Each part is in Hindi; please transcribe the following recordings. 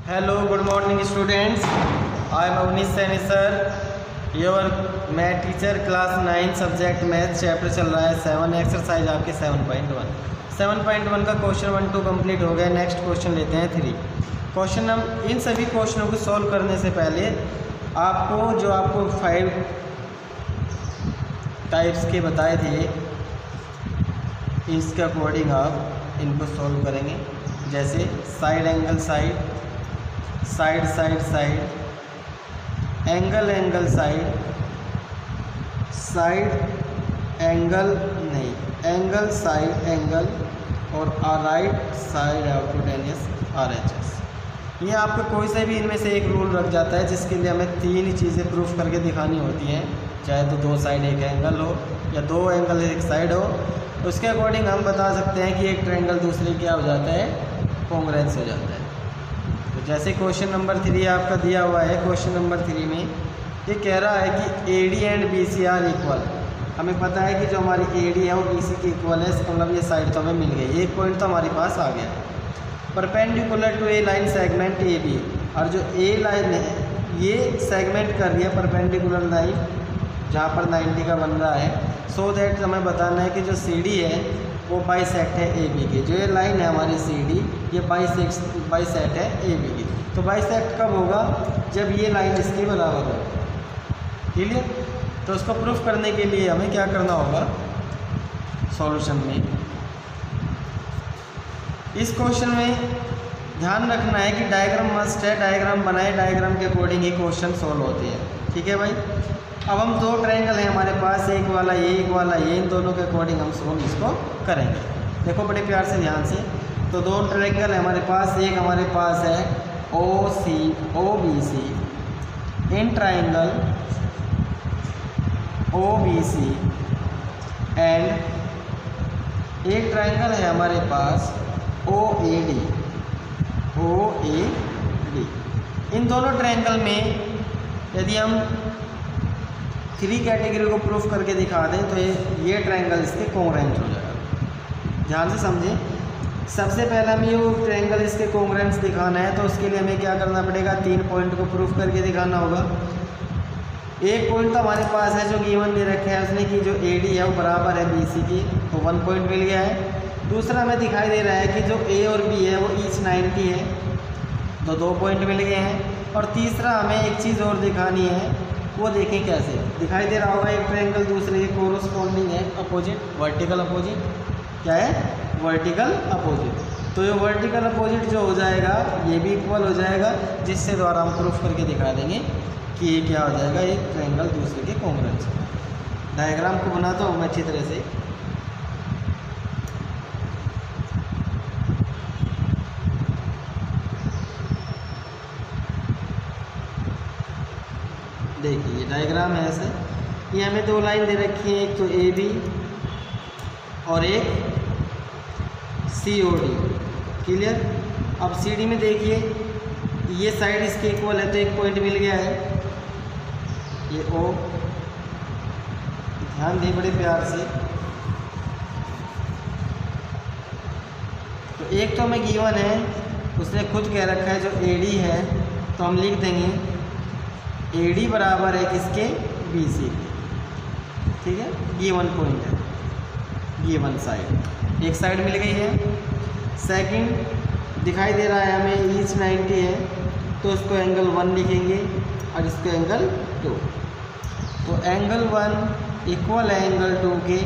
Hello good morning students, I am Avneesh Saini sir, your math teacher, class 9 subject math, chapter चल रहा है 7, एक्सरसाइज आपके 7.1 का क्वेश्चन 1 2 कंप्लीट हो गया। नेक्स्ट क्वेश्चन लेते हैं 3 क्वेश्चन। हम इन सभी क्वेश्चनों को सॉल्व करने से पहले आपको 5 टाइप्स के बताए थे, इसके अकॉर्डिंग आप इनको सॉल्व करेंगे। जैसे side angle side, side side side, angle angle side, side angle नहीं एंगल साइड एंगल, और राइट साइड हाइपोटेन्यूस RHS। ये आपको कोई से भी इनमें से एक रूल रख जाता है जिसके लिए हमें 3 ही चीज़ें प्रूफ करके दिखानी होती हैं, चाहे तो 2 साइड एक एंगल हो या 2 एंगल एक साइड हो। उसके अकॉर्डिंग हम बता सकते हैं कि एक ट्रायंगल दूसरे क्या हो जाता है, कॉन्ग्रुएंस हो जाता है। तो जैसे क्वेश्चन नंबर 3 आपका दिया हुआ है, क्वेश्चन नंबर 3 में ये कह रहा है कि AD and BC are equal. हमें पता है कि जो हमारी AD है वो BC की इक्वल है, इसका मतलब ये साइड तो हमें मिल गई, एक पॉइंट तो हमारे पास आ गया। Perpendicular to a line segment AB, और जो A लाइन है ये सेगमेंट कर रही है परपेंडिकुलर लाइन जहाँ पर 90 का बन रहा है। सो दैट हमें बताना है कि जो CD है वो बाइसेक्ट है AB की। जो ये लाइन है हमारी CD ये बाइसेक्ट है AB की। तो बाइसेक्ट कब होगा, जब ये लाइन इसके बराबर हो। क्लियर? तो उसको प्रूफ करने के लिए हमें क्या करना होगा सॉल्यूशन में। इस क्वेश्चन में ध्यान रखना है कि डायग्राम मस्ट है, डायग्राम बनाए, डायग्राम के अकॉर्डिंग ही क्वेश्चन सॉल्व होते हैं। ठीक है भाई। अब हम 2 ट्रायंगल हैं हमारे पास, एक वाला ये एक वाला ये, इन दोनों के अकॉर्डिंग हम सोल्व इसको करेंगे। देखो बड़े प्यार से ध्यान से। तो 2 ट्रायंगल है हमारे पास, एक हमारे पास है OBC in triangle OBC, and एक ट्रायंगल है हमारे पास OAD। इन दोनों ट्रायंगल में यदि हम 3 कैटेगरी को प्रूफ करके दिखा दें तो ये ट्रायंगल इसके कॉन्ग्रुएंट हो जाएगा। ध्यान से समझें। सबसे पहले हमें ये ट्रायंगल इसके कॉन्ग्रुएंस दिखाना है, तो उसके लिए हमें क्या करना पड़ेगा, 3 पॉइंट को प्रूफ करके दिखाना होगा। एक पॉइंट तो हमारे पास है जो गिवन दे रखा है उसने कि जो AD है वो बराबर है BC की, तो 1 पॉइंट मिल गया है। दूसरा हमें दिखाई दे रहा है कि जो A और B है वो ईच 90 है, तो 2 पॉइंट मिल गए हैं। और तीसरा हमें एक चीज़ और दिखानी है, वो देखें कैसे दिखाई दे रहा होगा। एक ट्रायंगल दूसरे के कोरोस्पोंडिंग है, अपोजिट, वर्टिकल अपोजिट। क्या है? Vertical opposite. तो ये वर्टिकल अपोजिट जो हो जाएगा ये भी इक्वल हो जाएगा, जिससे द्वारा हम प्रूफ करके दिखा देंगे कि ये क्या हो जाएगा, एक ट्रायंगल दूसरे के कॉन्ग्रुएंस। डायग्राम को बनाता हूँ मैं अच्छी तरह से। देखिए डायग्राम है ऐसे। ये हमें 2 लाइन दे रखी है, एक तो AB और एक COD। क्लियर? अब CD में देखिए ये साइड इसके इक्वल है, तो 1 पॉइंट मिल गया है, ये O। ध्यान दें बड़े प्यार से। तो एक तो हमें गिवन है, उसने खुद कह रखा है जो AD है, तो हम लिख देंगे AD बराबर है किसके, BC के। ठीक है, ये 1 पॉइंट है, ये 1 साइड, एक साइड मिल गई है। सेकंड दिखाई दे रहा है हमें ईच 90 है, तो इसको एंगल 1 लिखेंगे और इसको एंगल 2। तो एंगल 1 इक्वल है एंगल 2 के,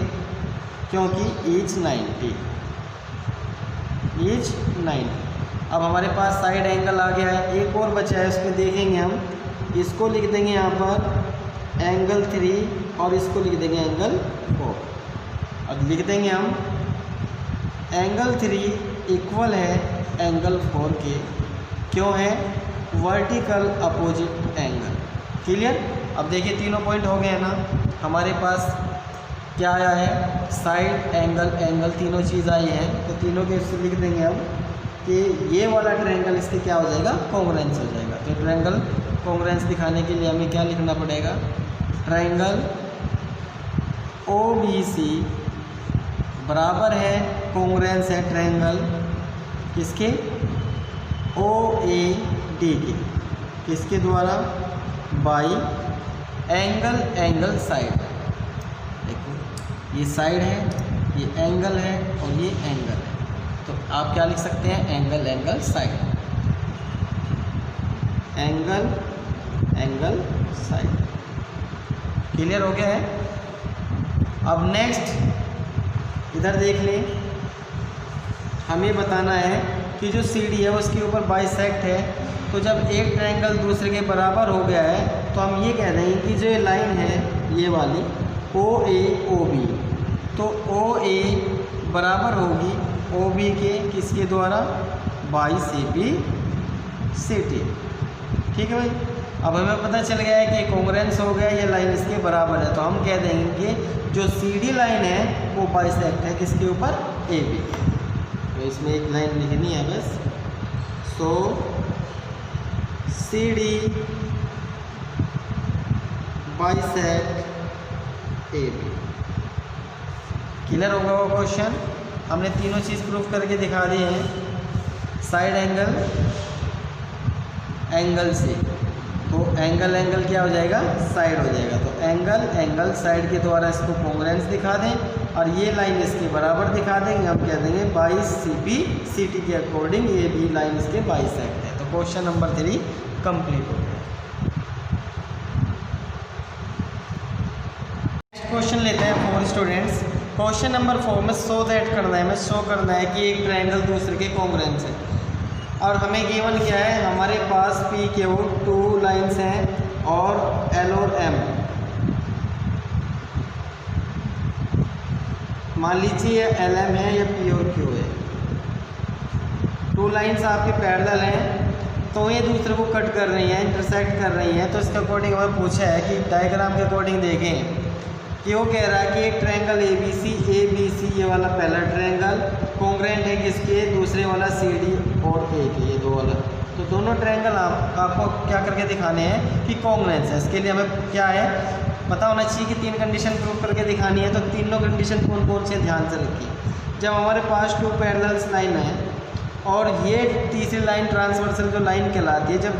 क्योंकि ईच 90। अब हमारे पास साइड एंगल आ गया है, एक और बचा है, उसको देखेंगे हम। इसको लिख देंगे यहाँ पर एंगल 3 और इसको लिख देंगे एंगल 4। अब लिख देंगे हम एंगल 3 इक्वल है एंगल 4 के, क्यों है, वर्टिकल अपोजिट एंगल। क्लियर? अब देखिए तीनों पॉइंट हो गए हैं ना हमारे पास। क्या आया है, साइड एंगल तीनों चीज़ आई है, तो तीनों के इससे लिख देंगे हम कि ये वाला ट्रायंगल इसके क्या हो जाएगा, कॉन्ग्रुएंस हो जाएगा। तो ट्रायंगल कॉन्ग्रुएंस दिखाने के लिए हमें क्या लिखना पड़ेगा, ट्रायंगल OBC बराबर है, कॉन्ग्रुएंस है ट्रायंगल किसके, OAD टी के, किसके द्वारा, बाई एंगल साइड। देखो ये साइड है, ये एंगल है और ये एंगल है, तो आप क्या लिख सकते हैं, angle side, angle side. Clear हो गया है। अब नेक्स्ट इधर देख लें, हमें बताना है कि जो CD है उसके ऊपर बाइसेक्ट है, तो जब एक ट्रायंगल दूसरे के बराबर हो गया है तो हम ये कह देंगे कि जो ये लाइन है ये वाली OA OB, तो OA बराबर होगी OB के, किसके द्वारा, बाई CB CD। ठीक है भाई। अब हमें पता चल गया है कि कॉन्ग्रुएंस हो गया, ये लाइन इसके बराबर है, तो हम कह देंगे कि जो CD लाइन है वो बाइसेक्ट है किसके ऊपर, AB। तो इसमें एक लाइन लिखनी है बस, सो CD बाइसेक्ट AB। क्लियर होगा वो क्वेश्चन। हमने तीनों चीज़ प्रूफ करके दिखा दी है, साइड एंगल से, तो एंगल क्या हो जाएगा, साइड हो जाएगा, तो एंगल साइड के द्वारा इसको कॉन्ग्रुएंस दिखा दें और ये लाइन इसके बराबर दिखा देंगे, हम कह देंगे बाई CB CD के अकॉर्डिंग AB लाइन इसके बाइसेक्ट है। तो क्वेश्चन नंबर 3 कंप्लीट हो गया। नेक्स्ट क्वेश्चन लेते हैं फॉर स्टूडेंट्स। क्वेश्चन नंबर 4 में शो करना है कि एक ट्रायंगल दूसरे के कॉन्ग्रुएंस है, और हमें गिवन क्या है, हमारे पास PQ 2 लाइंस हैं और L और M। मान लीजिए LM है या P और Q है, 2 लाइंस आपके पैरेलल हैं, तो ये दूसरे को कट कर रही हैं, इंटरसेक्ट कर रही हैं। तो इसके अकॉर्डिंग हमें पूछा है कि डायग्राम के अकॉर्डिंग देखें कि वो कह रहा है कि एक ट्रायंगल ABC ये वाला पहला ट्रायंगल कॉन्ग्रुएंट है किसके, दूसरे वाला CD और A के, ये 2 वाला। तो दोनों ट्रायंगल आपको क्या करके दिखाने हैं कि कॉन्ग्रुएंस है। इसके लिए हमें क्या है पता होना चाहिए कि 3 कंडीशन प्रूव करके दिखानी है। तो तीनों कंडीशन कौन कौन से ध्यान से रखिए। जब हमारे पास 2 पैरेलल्स लाइन है और ये तीसरी लाइन ट्रांसवर्सल जो लाइन कहलाती है, जब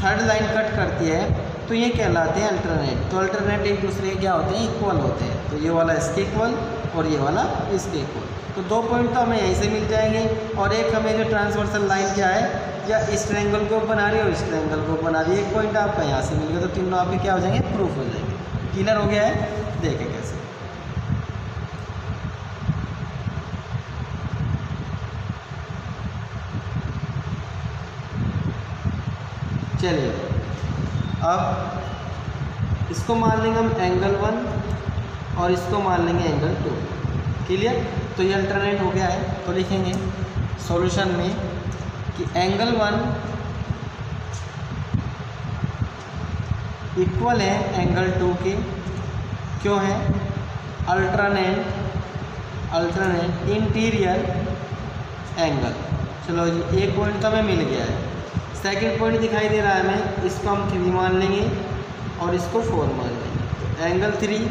थर्ड लाइन कट करती है तो ये कहलाते हैं अल्टरनेट। तो अल्टरनेट एक दूसरे के क्या होते हैं, इक्वल होते हैं। तो ये वाला इसके इक्वल और ये वाला इसके इक्वल, तो 2 पॉइंट तो हमें यहीं से मिल जाएंगे। और एक हमें जो ट्रांसवर्सल लाइन क्या है, या इस ट्रायंगल को बना रही है और इस ट्रायंगल को बना रही है, एक पॉइंट आपका यहाँ से मिल गया, तो तीनों आपके क्या हो जाएंगे, प्रूफ हो जाएंगे। क्लियर हो गया है। देखें कैसे, चलिए अब इसको मान लेंगे हम एंगल 1 और इसको मान लेंगे एंगल 2। क्लियर। तो ये अल्टरनेट हो गया है, तो लिखेंगे सॉल्यूशन में कि एंगल 1 इक्वल है एंगल 2 के, क्यों है, अल्टरनेट इंटीरियर एंगल। चलो जी, एक पॉइंट तो हमें मिल गया है। सेकंड पॉइंट दिखाई दे रहा है हमें, इसको हम 3 मान लेंगे और इसको 4 मान लेंगे। तो एंगल 3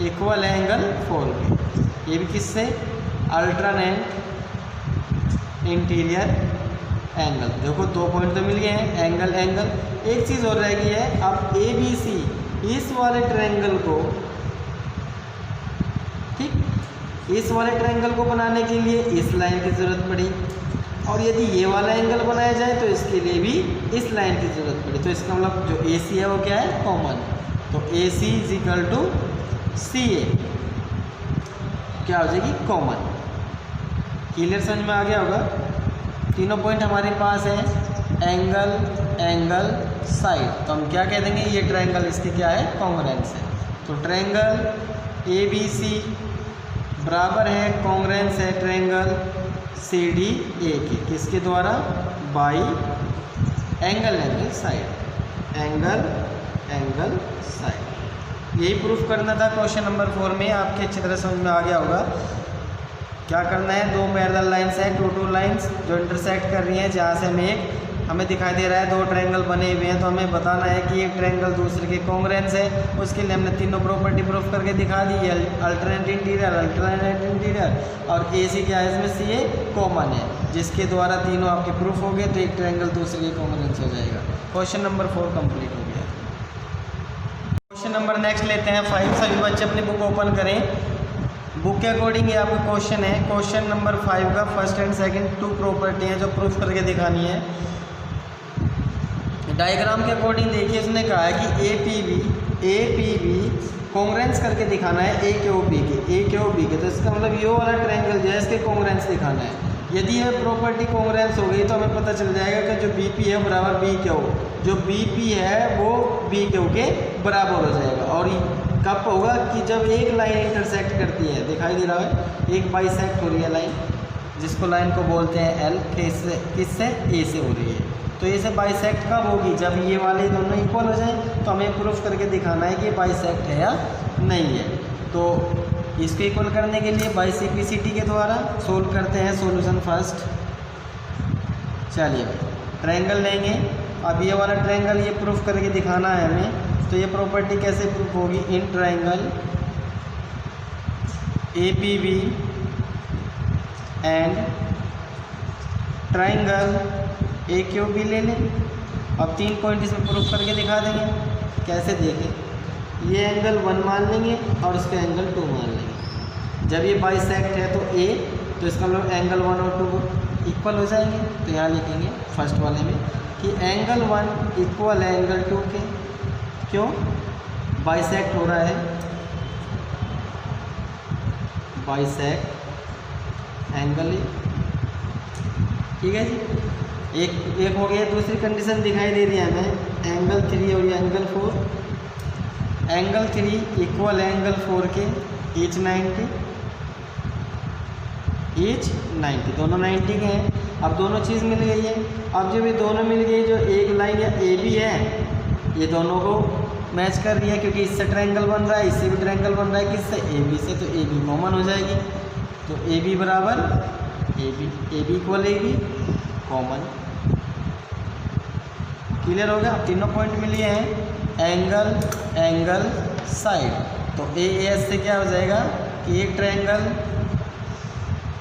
इक्वल है एंगल 4 के, ये भी किससे, अल्टरनेट इंटीरियर एंगल। देखो 2 पॉइंट तो मिल गए हैं, एंगल। एक चीज़ और रह गई है, अब ABC इस वाले ट्रायंगल को, ठीक, इस वाले ट्रायंगल को बनाने के लिए इस लाइन की ज़रूरत पड़ी, और यदि ये वाला एंगल बनाया जाए तो इसके लिए भी इस लाइन की ज़रूरत पड़ी। तो इसका मतलब जो AC है वो क्या है, कॉमन। तो AC = CA क्या हो जाएगी, कॉमन। क्लियर, समझ में आ गया होगा। तीनों पॉइंट हमारे पास हैं, एंगल साइड, तो हम क्या कह देंगे, ये ट्रायंगल इसके क्या है, कॉन्ग्रुएंस है। तो ट्रायंगल ABC बराबर है, कॉन्ग्रुएंस है ट्रायंगल CDA के, किसके द्वारा, by angle side, angle side. यही प्रूफ करना था क्वेश्चन नंबर 4 में। आपके अच्छी तरह समझ में आ गया होगा। क्या करना है, 2 पैरेलल लाइंस हैं, 2 लाइंस जो इंटरसेक्ट कर रही हैं, जहाँ से हमें एक हमें दिखाई दे रहा है 2 ट्रायंगल बने हुए हैं, तो हमें बताना है कि एक ट्रायंगल दूसरे के कॉन्ग्रुएंस है। उसके लिए हमने तीनों प्रॉपर्टी प्रूफ करके दिखा दी है, अल्टरनेट इंटीरियर और AC क्या है इसमें, CA कॉमन है, जिसके द्वारा तीनों आपके प्रूफ हो गए, तो एक ट्रायंगल दूसरे के कॉन्ग्रुएंस हो जाएगा। क्वेश्चन नंबर 4 कंप्लीट हो गया। क्वेश्चन नंबर नेक्स्ट लेते हैं 5। सभी बच्चे अपनी बुक ओपन करें। बुक के अकॉर्डिंग ये आपका क्वेश्चन है। क्वेश्चन नंबर 5 का फर्स्ट एंड सेकंड 2 प्रॉपर्टी हैं जो प्रूफ करके दिखानी है। डायग्राम के अकॉर्डिंग देखिए, उसने कहा है कि APB कॉन्ग्रुएंस करके दिखाना है AQB के। तो इसका मतलब ये वाला ट्रायंगल जो है इसके कॉन्ग्रुएंस दिखाना है। यदि यह प्रॉपर्टी कॉन्ग्रुएंस हो गई तो हमें पता चल जाएगा कि जो BP है बराबर BQ, जो BP है वो BQ के बराबर हो जाएगा। और कब होगा कि जब एक लाइन इंटरसेक्ट करती है, दिखाई दे रहा है एक बाइसेक्ट हो रही है लाइन, जिसको लाइन को बोलते हैं L, किससे A से हो रही है। तो ये से बाइसेक्ट कब होगी, जब ये वाले दोनों इक्वल हो जाएं। तो हमें प्रूफ करके दिखाना है कि बाइसेक्ट है या नहीं है। तो इसको इक्वल करने के लिए बाई सिम्प्लिसिटी के द्वारा सोल्व करते हैं। सॉल्यूशन फर्स्ट, चलिए ट्रायंगल लेंगे। अब ये वाला ट्रायंगल ये प्रूफ करके दिखाना है हमें। तो ये प्रॉपर्टी कैसे प्रूफ होगी, in triangle APB and triangle AQB ले लें। अब 3 पॉइंट इसमें प्रूफ करके दिखा देंगे। कैसे देखें, ये एंगल 1 मान लेंगे और उसका एंगल 2 मान लेंगे। जब ये बाइसेक्ट है तो A, तो इसका मतलब एंगल 1 और 2 इक्वल हो जाएंगे। तो यहाँ लिखेंगे फर्स्ट वाले में कि एंगल 1 इक्वल है एंगल 2 के। क्यों, बाइसेक्ट हो रहा है, बाइसेक्ट एंगल, ठीक है जी। एक हो गया। दूसरी कंडीशन दिखाई दे रही है हमें एंगल 3 और ये एंगल 4। एंगल 3 इक्वल है एंगल 4 के, ईच 90, दोनों 90 के हैं। अब दोनों चीज़ मिल गई है। अब जब ये दोनों मिल गई, जो एक लाइन या AB है ये दोनों को मैच कर रही है, क्योंकि इससे ट्रायंगल बन रहा है, इससे भी ट्रायंगल बन रहा है, किससे, AB से। तो AB कॉमन हो जाएगी। तो AB बराबर AB equal AB common. Clear हो गया। तीनों पॉइंट मिले हैं, एंगल साइड। तो AS से क्या हो जाएगा कि एक ट्रायंगल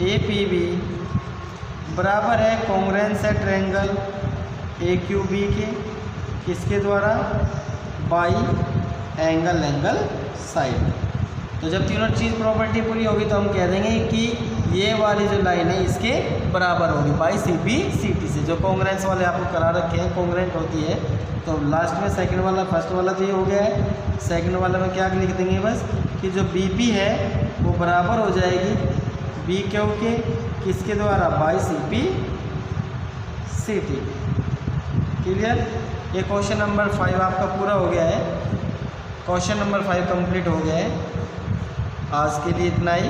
APB बराबर है कॉन्ग्रुएंस है ट्रायंगल AQB के, किसके द्वारा, बाई एंगल साइड। तो जब तीनों चीज़ प्रॉपर्टी पूरी होगी तो हम कह देंगे कि ये वाली जो लाइन है इसके बराबर होगी बाई CT से, जो कॉन्ग्रुएंस वाले आपको करा रखे हैं, कॉन्ग्रुएंट होती है। तो लास्ट में सेकंड वाला, फर्स्ट वाला तो ये हो गया है। सेकंड वाला में क्या लिख देंगे बस कि जो BP है वो बराबर हो जाएगी BQ के, किसके द्वारा, बाई CT। क्लियर। ये क्वेश्चन नंबर 5 आपका पूरा हो गया है। क्वेश्चन नंबर 5 कंप्लीट हो गया है। आज के लिए इतना ही।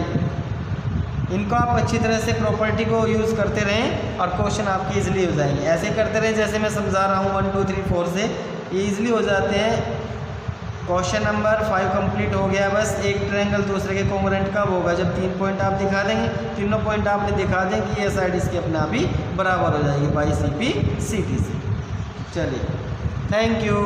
इनको आप अच्छी तरह से प्रॉपर्टी को यूज़ करते रहें और क्वेश्चन आपके इजीली हो जाएंगे। ऐसे करते रहें जैसे मैं समझा रहा हूँ 1 2 3 4 से, ये ईजिली हो जाते हैं। क्वेश्चन नंबर 5 कंप्लीट हो गया। बस एक ट्रायंगल दूसरे के कॉन्ग्रुएंट कब होगा, जब 3 पॉइंट आप दिखा देंगे। तीनों पॉइंट आपने दिखा दें कि ये साइड इसके अपने आप ही बराबर हो जाएगी बाई CT से। चलिए, थैंक यू।